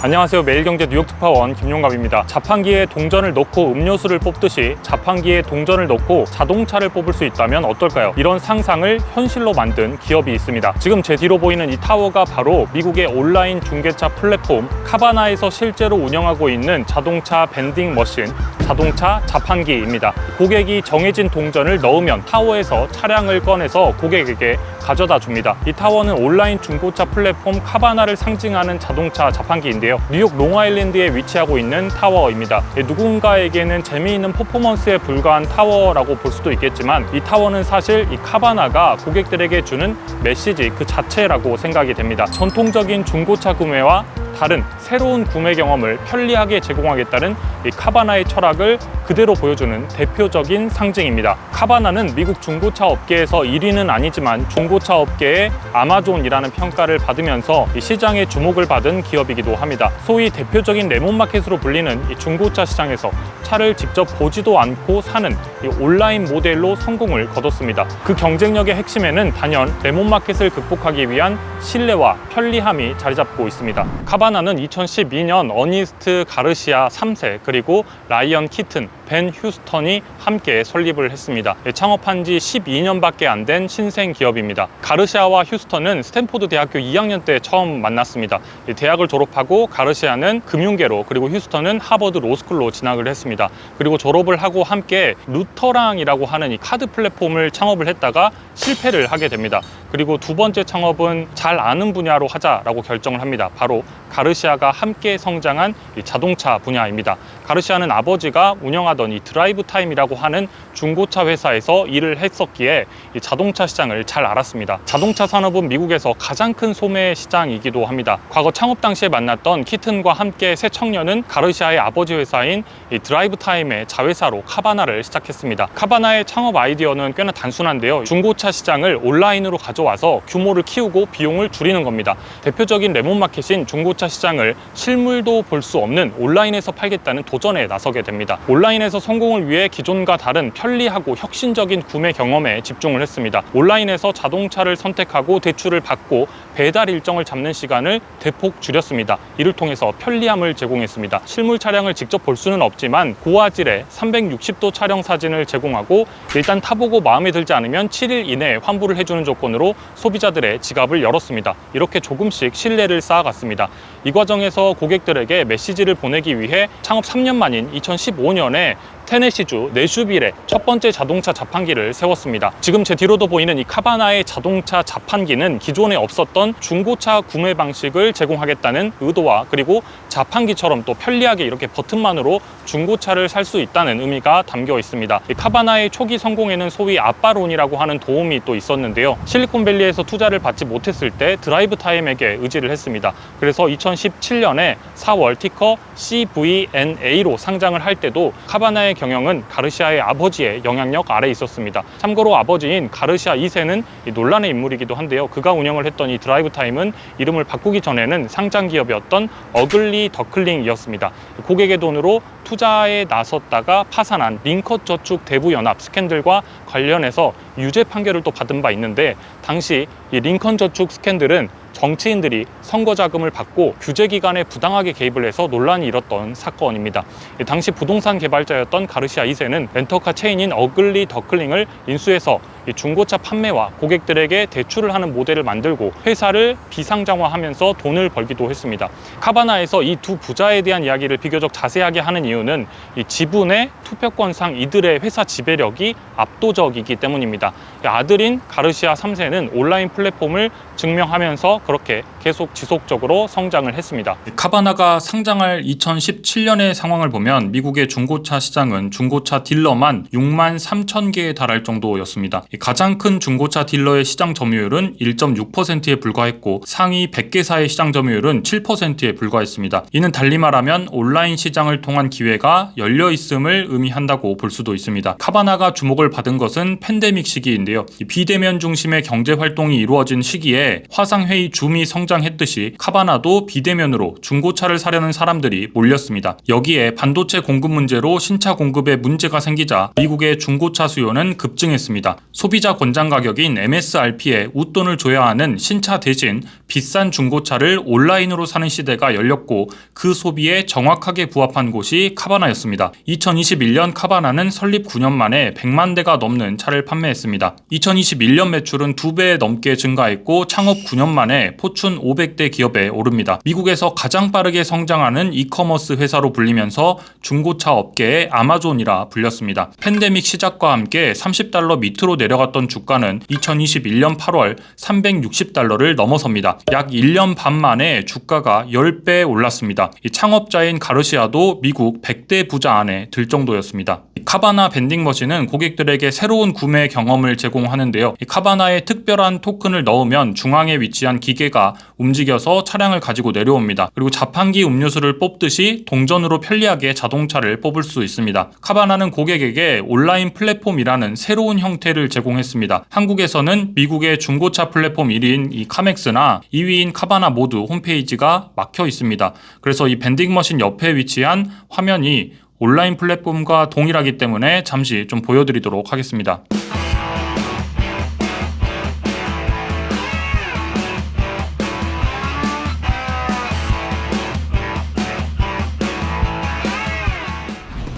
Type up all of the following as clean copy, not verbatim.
안녕하세요. 매일경제 뉴욕특파원 김용갑입니다. 자판기에 동전을 넣고 음료수를 뽑듯이 자판기에 동전을 넣고 자동차를 뽑을 수 있다면 어떨까요? 이런 상상을 현실로 만든 기업이 있습니다. 지금 제 뒤로 보이는 이 타워가 바로 미국의 온라인 중개차 플랫폼 카바나에서 실제로 운영하고 있는 자동차 벤딩 머신, 자동차 자판기입니다. 고객이 정해진 동전을 넣으면 타워에서 차량을 꺼내서 고객에게 가져다 줍니다. 이 타워는 온라인 중고차 플랫폼 카바나를 상징하는 자동차 자판기인데요. 뉴욕 롱아일랜드에 위치하고 있는 타워입니다. 누군가에게는 재미있는 퍼포먼스에 불과한 타워라고 볼 수도 있겠지만 이 타워는 사실 이 카바나가 고객들에게 주는 메시지 그 자체라고 생각이 됩니다. 전통적인 중고차 구매와 다른 새로운 구매 경험을 편리하게 제공하겠다는 이 카바나의 철학을 그대로 보여주는 대표적인 상징입니다. 카바나는 미국 중고차 업계에서 1위는 아니지만 중고차 업계의 아마존이라는 평가를 받으면서 이 시장에 주목을 받은 기업이기도 합니다. 소위 대표적인 레몬마켓으로 불리는 이 중고차 시장에서 차를 직접 보지도 않고 사는 이 온라인 모델로 성공을 거뒀습니다. 그 경쟁력의 핵심에는 단연 레몬마켓을 극복하기 위한 신뢰와 편리함이 자리 잡고 있습니다. 카바나는 2012년 어니스트 가르시아 3세 그리고 라이언 키튼, 벤 휴스턴이 함께 설립을 했습니다. 창업한 지 12년밖에 안 된 신생 기업입니다. 가르시아와 휴스턴은 스탠포드 대학교 2학년 때 처음 만났습니다. 대학을 졸업하고 가르시아는 금융계로 그리고 휴스턴은 하버드 로스쿨로 진학을 했습니다. 그리고 졸업을 하고 함께 루터랑이라고 하는 이 카드 플랫폼을 창업을 했다가 실패를 하게 됩니다. 그리고 두 번째 창업은 잘 아는 분야로 하자라고 결정을 합니다. 바로 가르시아가 함께 성장한 이 자동차 분야입니다. 가르시아는 아버지가 운영하던 이 드라이브 타임이라고 하는 중고차 회사에서 일을 했었기에 이 자동차 시장을 잘 알았습니다. 자동차 산업은 미국에서 가장 큰 소매 시장이기도 합니다. 과거 창업 당시에 만났던 키튼과 함께 새 청년은 가르시아의 아버지 회사인 이 드라이브 타임의 자회사로 카바나를 시작했습니다. 카바나의 창업 아이디어는 꽤나 단순한데요. 중고차 시장을 온라인으로 가져와서 규모를 키우고 비용을 줄이는 겁니다. 대표적인 레몬마켓인 중고차 시장을 실물도 볼 수 없는 온라인에서 팔겠다는 도전에 나서게 됩니다. 온라인에서 성공을 위해 기존과 다른 편리하고 혁신적인 구매 경험에 집중을 했습니다. 온라인에서 자동차를 선택하고 대출을 받고 배달 일정을 잡는 시간을 대폭 줄였습니다. 이를 통해서 편리함을 제공했습니다. 실물 차량을 직접 볼 수는 없지만 고화질의 360도 촬영 사진을 제공하고 일단 타보고 마음에 들지 않으면 7일 이내에 환불을 해주는 조건으로 소비자들의 지갑을 열었습니다. 이렇게 조금씩 신뢰를 쌓아갔습니다. 이 과정에서 고객들에게 메시지를 보내기 위해 창업 3년 만인 2015년에 테네시주 내슈빌에 첫 번째 자동차 자판기를 세웠습니다. 지금 제 뒤로도 보이는 이 카바나의 자동차 자판기는 기존에 없었던 중고차 구매 방식을 제공하겠다는 의도와 그리고 자판기처럼 또 편리하게 이렇게 버튼만으로 중고차를 살 수 있다는 의미가 담겨 있습니다. 이 카바나의 초기 성공에는 소위 아빠론이라고 하는 도움이 또 있었는데요. 실리콘밸리에서 투자를 받지 못했을 때 드라이브 타임에게 의지를 했습니다. 그래서 2017년에 4월 티커 CVNA로 상장을 할 때도 카바나의 경영은 가르시아의 아버지의 영향력 아래에 있었습니다. 참고로 아버지인 가르시아 2세는 논란의 인물이기도 한데요. 그가 운영을 했던 이 드라이브 타임은 이름을 바꾸기 전에는 상장 기업이었던 어글리 더클링이었습니다. 고객의 돈으로 투자에 나섰다가 파산한 링컨 저축 대부연합 스캔들과 관련해서 유죄 판결을 또 받은 바 있는데 당시 이 링컨 저축 스캔들은 정치인들이 선거 자금을 받고 규제 기관에 부당하게 개입을 해서 논란이 일었던 사건입니다. 당시 부동산 개발자였던 가르시아 2세는 렌터카 체인인 어글리 더클링을 인수해서 중고차 판매와 고객들에게 대출을 하는 모델을 만들고 회사를 비상장화하면서 돈을 벌기도 했습니다. 카바나에서 이 두 부자에 대한 이야기를 비교적 자세하게 하는 이유는 이 지분의 투표권상 이들의 회사 지배력이 압도적이기 때문입니다. 아들인 가르시아 3세는 온라인 플랫폼을 증명하면서 그렇게 계속 지속적으로 성장을 했습니다. 카바나가 상장할 2017년의 상황을 보면 미국의 중고차 시장은 중고차 딜러만 6만 3천 개에 달할 정도였습니다. 가장 큰 중고차 딜러의 시장 점유율은 1.6%에 불과했고 상위 100개사의 시장 점유율은 7%에 불과했습니다. 이는 달리 말하면 온라인 시장을 통한 기회가 열려 있음을 의미한다고 볼 수도 있습니다. 카바나가 주목을 받은 것은 팬데믹 시기인데요. 비대면 중심의 경제 활동이 이루어진 시기에 화상회의 줌이 성장했듯이 카바나도 비대면으로 중고차를 사려는 사람들이 몰렸습니다. 여기에 반도체 공급 문제로 신차 공급에 문제가 생기자 미국의 중고차 수요는 급증했습니다. 소비자 권장 가격인 MSRP에 웃돈을 줘야 하는 신차 대신 비싼 중고차를 온라인으로 사는 시대가 열렸고 그 소비에 정확하게 부합한 곳이 카바나였습니다. 2021년 카바나는 설립 9년 만에 100만 대가 넘는 차를 판매했습니다. 2021년 매출은 2배 넘게 증가했고 창업 9년 만에 포춘 500대 기업에 오릅니다. 미국에서 가장 빠르게 성장하는 이커머스 회사로 불리면서 중고차 업계의 아마존이라 불렸습니다. 팬데믹 시작과 함께 $30 밑으로 내려갔던 주가는 2021년 8월 $360를 넘어섭니다. 약 1년 반 만에 주가가 10배 올랐습니다. 이 창업자인 가르시아도 미국 100대 부자 안에 들 정도였습니다. 카바나 밴딩 머신은 고객들에게 새로운 구매 경험을 제공하는데요. 이 카바나에 특별한 토큰을 넣으면 중앙에 위치한 기계가 움직여서 차량을 가지고 내려옵니다. 그리고 자판기 음료수를 뽑듯이 동전으로 편리하게 자동차를 뽑을 수 있습니다. 카바나는 고객에게 온라인 플랫폼이라는 새로운 형태를 제공했습니다. 한국에서는 미국의 중고차 플랫폼 1위인 이 카맥스나 2위인 카바나 모두 홈페이지가 막혀 있습니다. 그래서 이 밴딩 머신 옆에 위치한 화면이 온라인 플랫폼과 동일하기 때문에 잠시 좀 보여드리도록 하겠습니다.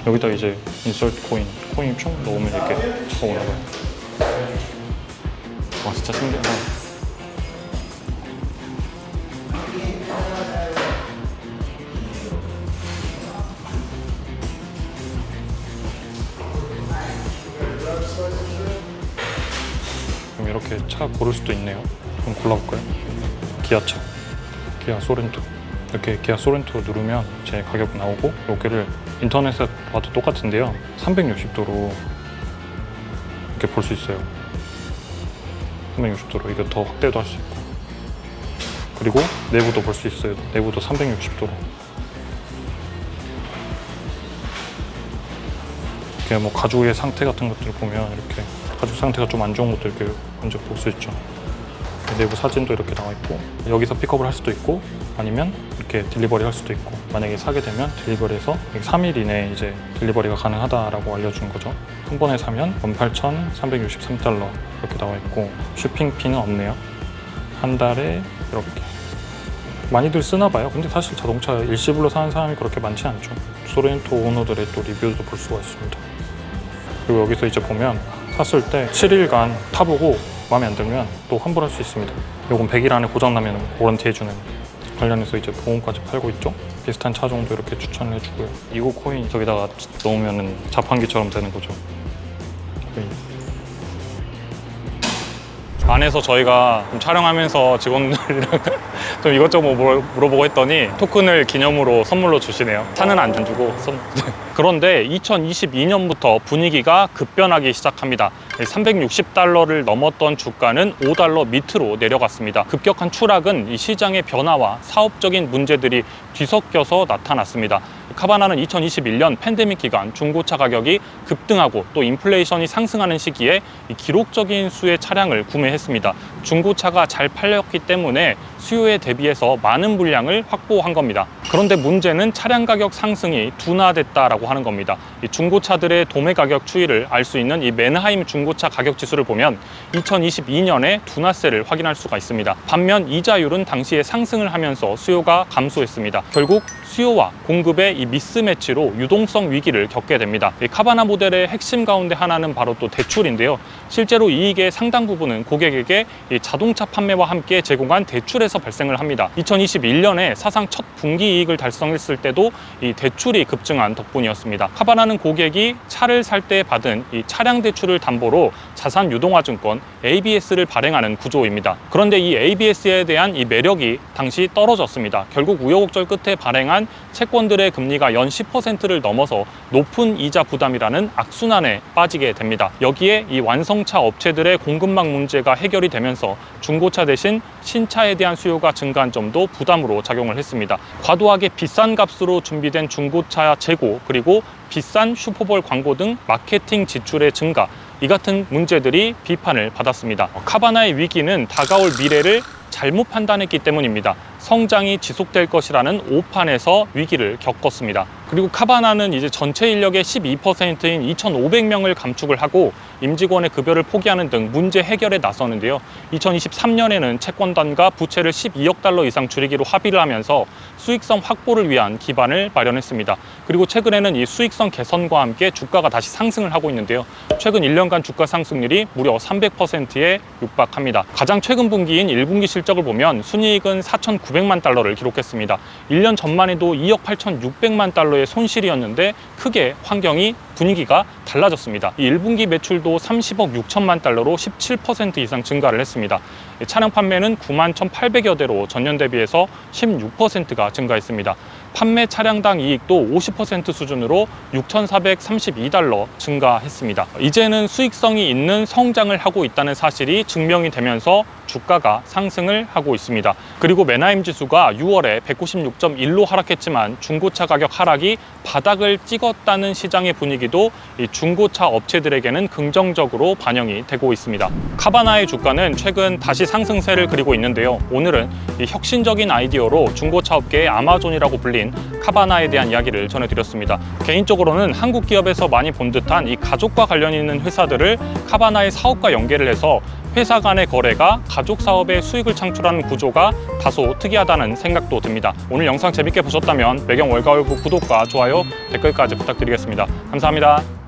여기다 이제 인설트 코인 쭉 넣으면 이렇게 차가 올라가요. 와, 진짜 신기하다. 그럼 이렇게 차 고를 수도 있네요. 그럼 골라볼까요? 기아차, 기아 소렌토. 이렇게 기아 소렌토 누르면 제 가격 나오고 여기를 인터넷에 봐도 똑같은데요. 360도로 이렇게 볼 수 있어요. 360도로 이거 더 확대도 할 수 있고, 그리고 내부도 볼 수 있어요. 내부도 360도로. 이렇게 뭐 가죽의 상태 같은 것들을 보면 이렇게 가죽 상태가 좀 안 좋은 것들 이렇게 먼저 볼 수 있죠. 내부 사진도 이렇게 나와 있고, 여기서 픽업을 할 수도 있고 아니면 이렇게 딜리버리 할 수도 있고, 만약에 사게 되면 딜리버리에서 3일 이내에 이제 딜리버리가 가능하다라고 알려주는 거죠. 한 번에 사면 18,363달러 이렇게 나와 있고, 쇼핑피는 없네요. 한 달에 이렇게 많이들 쓰나 봐요. 근데 사실 자동차 일시불로 사는 사람이 그렇게 많지 않죠. 소렌토 오너들의 또 리뷰도 볼 수가 있습니다. 그리고 여기서 이제 보면 샀을 때 7일간 타보고 마음에 안 들면 또 환불할 수 있습니다. 요건 100일 안에 고장나면 워런티 해주는, 관련해서 이제 보험까지 팔고 있죠. 비슷한 차종도 이렇게 추천을 해주고요. 이거 코인 저기다가 넣으면 자판기처럼 되는 거죠. 안에서 저희가 좀 촬영하면서 직원들이랑 좀 이것저것 물어보고 했더니 토큰을 기념으로 선물로 주시네요. 차는 안 주고 그런데 2022년부터 분위기가 급변하기 시작합니다. 360달러를 넘었던 주가는 5달러 밑으로 내려갔습니다. 급격한 추락은 이 시장의 변화와 사업적인 문제들이 뒤섞여서 나타났습니다. 카바나는 2021년 팬데믹 기간 중고차 가격이 급등하고 또 인플레이션이 상승하는 시기에 이 기록적인 수의 차량을 구매했습니다. 중고차가 잘 팔렸기 때문에 수요에 대비해서 많은 물량을 확보한 겁니다. 그런데 문제는 차량 가격 상승이 둔화됐다라고 하는 겁니다. 이 중고차들의 도매 가격 추이를 알 수 있는 이 맨하임 중고차 가격 지수를 보면 2022년에 둔화세를 확인할 수가 있습니다. 반면 이자율은 당시에 상승을 하면서 수요가 감소했습니다. 결국 수요와 공급의 이 미스매치로 유동성 위기를 겪게 됩니다. 이 카바나 모델의 핵심 가운데 하나는 바로 또 대출인데요. 실제로 이익의 상당 부분은 고객에게 이 자동차 판매와 함께 제공한 대출에서 발생을 합니다. 2021년에 사상 첫 분기 이익을 달성했을 때도 이 대출이 급증한 덕분이었습니다. 카바나는 고객이 차를 살 때 받은 이 차량 대출을 담보로 자산 유동화증권 ABS를 발행하는 구조입니다. 그런데 이 ABS에 대한 이 매력이 당시 떨어졌습니다. 결국 우여곡절 끝에 발행한 채권들의 금리가 연 10%를 넘어서 높은 이자 부담이라는 악순환에 빠지게 됩니다. 여기에 이 완성차 업체들의 공급망 문제가 해결이 되면서 중고차 대신 신차에 대한 수요가 증가한 점도 부담으로 작용을 했습니다. 과도하게 비싼 값으로 준비된 중고차 재고, 그리고 비싼 슈퍼볼 광고 등 마케팅 지출의 증가, 이 같은 문제들이 비판을 받았습니다. 카바나의 위기는 다가올 미래를 잘못 판단했기 때문입니다. 성장이 지속될 것이라는 오판에서 위기를 겪었습니다. 그리고 카바나는 이제 전체 인력의 12%인 2,500명을 감축을 하고 임직원의 급여를 포기하는 등 문제 해결에 나서는데요. 2023년에는 채권단과 부채를 12억 달러 이상 줄이기로 합의를 하면서 수익성 확보를 위한 기반을 마련했습니다. 그리고 최근에는 이 수익성 개선과 함께 주가가 다시 상승을 하고 있는데요. 최근 1년간 주가 상승률이 무려 300%에 육박합니다. 가장 최근 분기인 1분기 실적을 보면 순이익은 4,900만 달러를 기록했습니다. 1년 전만 해도 2억 8,600만 달러의 손실이었는데 크게 환경이 분위기가 달라졌습니다. 이 1분기 매출도 30억 6천만 달러로 17% 이상 증가를 했습니다. 차량 판매는 9만 1,800여 대로 전년 대비해서 16%가 증가했습니다. 판매 차량당 이익도 50% 수준으로 6,432달러 증가했습니다. 이제는 수익성이 있는 성장을 하고 있다는 사실이 증명이 되면서 주가가 상승을 하고 있습니다. 그리고 맨하임 지수가 6월에 196.1로 하락했지만 중고차 가격 하락이 바닥을 찍었다는 시장의 분위기도 이 중고차 업체들에게는 긍정적으로 반영이 되고 있습니다. 카바나의 주가는 최근 다시 상승세를 그리고 있는데요. 오늘은 이 혁신적인 아이디어로 중고차 업계의 아마존이라고 불린 카바나에 대한 이야기를 전해드렸습니다. 개인적으로는 한국 기업에서 많이 본 듯한 이 가족과 관련 있는 회사들을 카바나의 사업과 연계를 해서 회사 간의 거래가 가족 사업에 수익을 창출하는 구조가 다소 특이하다는 생각도 듭니다. 오늘 영상 재밌게 보셨다면 매경 월가월부 구독과 좋아요, 댓글까지 부탁드리겠습니다. 감사합니다.